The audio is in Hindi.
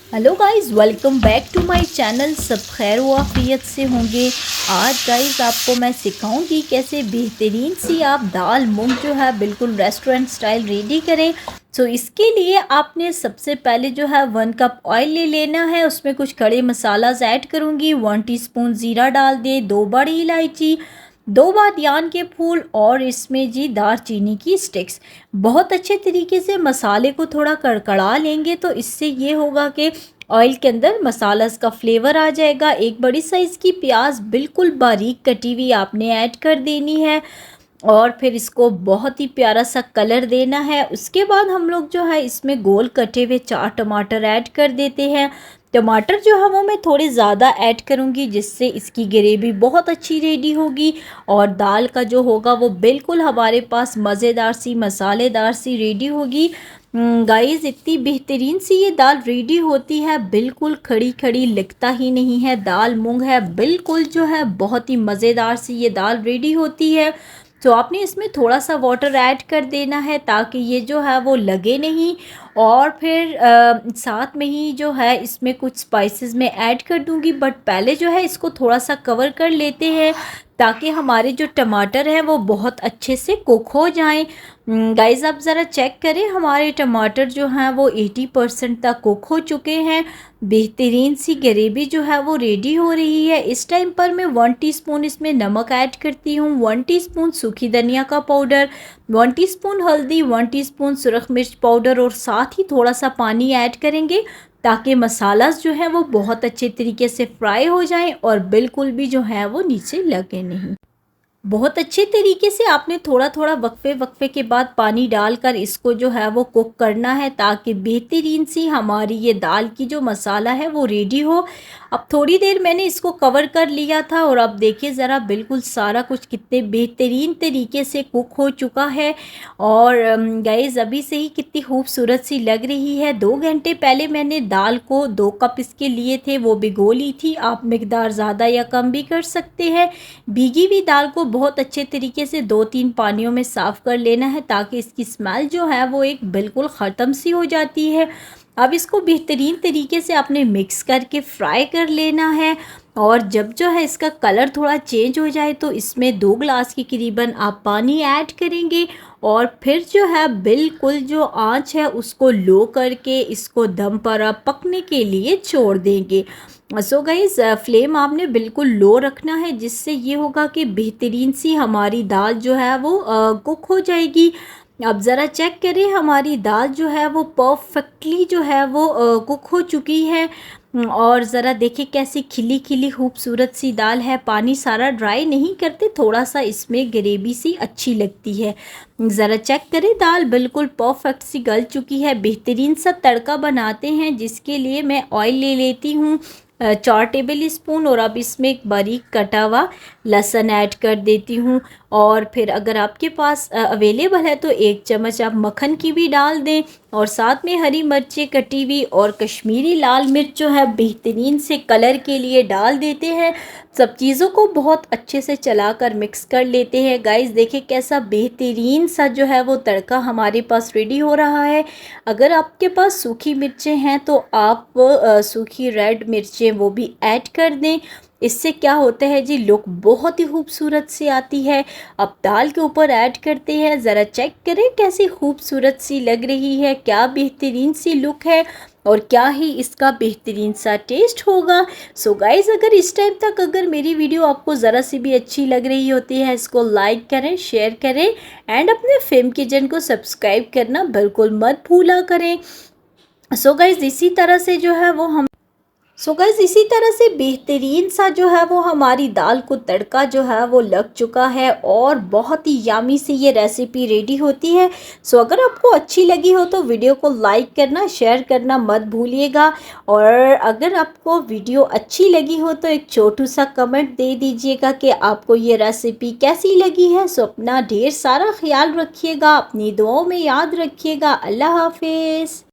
Hello guys, welcome back to my channel. सब खैर व आफियत से होंगे। आज गाइस आपको मैं सिखाऊंगी कैसे बेहतरीन सी आप दाल मूंग जो है बिल्कुल रेस्टोरेंट स्टाइल रेडी करें। तो इसके लिए आपने सबसे पहले जो है 1 कप ऑयल ले लेना है। उसमें कुछ खड़े मसालाज ऐड करूंगी। 1 टीस्पून ज़ीरा डाल दें, 2 बड़ी इलायची, 2 बादियान के फूल और इसमें जी दालचीनी की स्टिक्स। बहुत अच्छे तरीके से मसाले को थोड़ा कड़कड़ा लेंगे तो इससे ये होगा कि ऑयल के अंदर मसाला का फ्लेवर आ जाएगा। एक बड़ी साइज़ की प्याज बिल्कुल बारीक कटी हुई आपने ऐड कर देनी है और फिर इसको बहुत ही प्यारा सा कलर देना है। उसके बाद हम लोग जो है इसमें गोल कटे हुए 4 टमाटर ऐड कर देते हैं। टमाटर जो है वो मैं थोड़े ज़्यादा ऐड करूँगी जिससे इसकी ग्रेवी बहुत अच्छी रेडी होगी और दाल का जो होगा वो बिल्कुल हमारे पास मज़ेदार सी मसालेदार सी रेडी होगी। गाइस इतनी बेहतरीन सी ये दाल रेडी होती है, बिल्कुल खड़ी खड़ी लगता ही नहीं है। दाल मूंग है, बिल्कुल जो है बहुत ही मज़ेदार सी ये दाल रेडी होती है। तो आपने इसमें थोड़ा सा वाटर ऐड कर देना है ताकि ये जो है वो लगे नहीं। और फिर साथ में ही जो है इसमें कुछ स्पाइसेस मैं ऐड कर दूंगी, बट पहले जो है इसको थोड़ा सा कवर कर लेते हैं ताकि हमारे जो टमाटर हैं वो बहुत अच्छे से कुक हो जाएं। गाइस आप ज़रा चेक करें, हमारे टमाटर जो हैं वो 80% तक कुक हो चुके हैं। बेहतरीन सी ग्रेवी जो है वो रेडी हो रही है। इस टाइम पर मैं 1 टीस्पून इसमें नमक ऐड करती हूँ, 1 टीस्पून सूखी धनिया का पाउडर, 1 टीस्पून हल्दी, 1 टीस्पून सुरख मिर्च पाउडर और साथ ही थोड़ा सा पानी ऐड करेंगे ताकि मसालास जो है वो बहुत अच्छे तरीके से फ्राई हो जाएं और बिल्कुल भी जो है वो नीचे लगे नहीं। बहुत अच्छे तरीके से आपने थोड़ा थोड़ा वक्फे के बाद पानी डालकर इसको जो है वो कुक करना है ताकि बेहतरीन सी हमारी ये दाल की जो मसाला है वो रेडी हो। अब थोड़ी देर मैंने इसको कवर कर लिया था और अब देखिए ज़रा बिल्कुल सारा कुछ कितने बेहतरीन तरीके से कुक हो चुका है। और गाइस अभी से ही कितनी खूबसूरत सी लग रही है। 2 घंटे पहले मैंने दाल को 2 कप इसके लिए थे वो भिगो ली थी। आप मिकदार ज़्यादा या कम भी कर सकते हैं। भीगी हुई दाल को बहुत अच्छे तरीके से 2-3 पानियों में साफ़ कर लेना है ताकि इसकी स्मेल जो है वो एक बिल्कुल ख़त्म सी हो जाती है। अब इसको बेहतरीन तरीके से आपने मिक्स करके फ्राई कर लेना है और जब जो है इसका कलर थोड़ा चेंज हो जाए तो इसमें 2 गिलास के करीबन आप पानी ऐड करेंगे और फिर जो है बिल्कुल जो आंच है उसको लो करके इसको दम पर आप पकने के लिए छोड़ देंगे। सो गाइस फ्लेम आपने बिल्कुल लो रखना है जिससे ये होगा कि बेहतरीन सी हमारी दाल जो है वो कुक हो जाएगी। अब ज़रा चेक करें, हमारी दाल जो है वो परफेक्टली जो है वो कुक हो चुकी है। और ज़रा देखिए कैसी खिली खिली खूबसूरत सी दाल है। पानी सारा ड्राई नहीं करते, थोड़ा सा इसमें ग्रेवी सी अच्छी लगती है। ज़रा चेक करें, दाल बिल्कुल परफेक्ट सी गल चुकी है। बेहतरीन सा तड़का बनाते हैं जिसके लिए मैं ऑयल ले लेती हूँ 4 टेबल स्पून और अब इसमें एक बारीक कटा हुआ लहसुन ऐड कर देती हूँ। और फिर अगर आपके पास अवेलेबल है तो 1 चम्मच आप मक्खन की भी डाल दें और साथ में हरी मिर्चें कटी हुई और कश्मीरी लाल मिर्च जो है बेहतरीन से कलर के लिए डाल देते हैं। सब चीज़ों को बहुत अच्छे से चलाकर मिक्स कर लेते हैं। गाइस देखिए कैसा बेहतरीन सा जो है वो तड़का हमारे पास रेडी हो रहा है। अगर आपके पास सूखी मिर्चें हैं तो आप सूखी रेड मिर्चें वो भी ऐड कर दें। इससे क्या होता है जी, लुक बहुत ही खूबसूरत सी आती है। अब दाल के ऊपर ऐड करते हैं, ज़रा चेक करें कैसी खूबसूरत सी लग रही है, क्या बेहतरीन सी लुक है और क्या ही इसका बेहतरीन सा टेस्ट होगा। सो गाइज़ अगर इस टाइम तक अगर मेरी वीडियो आपको ज़रा सी भी अच्छी लग रही होती है इसको लाइक करें, शेयर करें एंड अपने फेम किचन को सब्सक्राइब करना बिल्कुल मत भूला करें। सो गाइज़ इसी तरह से जो है वो इसी तरह से बेहतरीन सा जो है वो हमारी दाल को तड़का जो है वो लग चुका है और बहुत ही यामी सी ये रेसिपी रेडी होती है। सो अगर आपको अच्छी लगी हो तो वीडियो को लाइक करना, शेयर करना मत भूलिएगा और अगर आपको वीडियो अच्छी लगी हो तो एक छोटू सा कमेंट दे दीजिएगा कि आपको ये रेसिपी कैसी लगी है। सो अपना ढेर सारा ख्याल रखिएगा, अपनी दुआओं में याद रखिएगा। अल्लाह हाफिज़।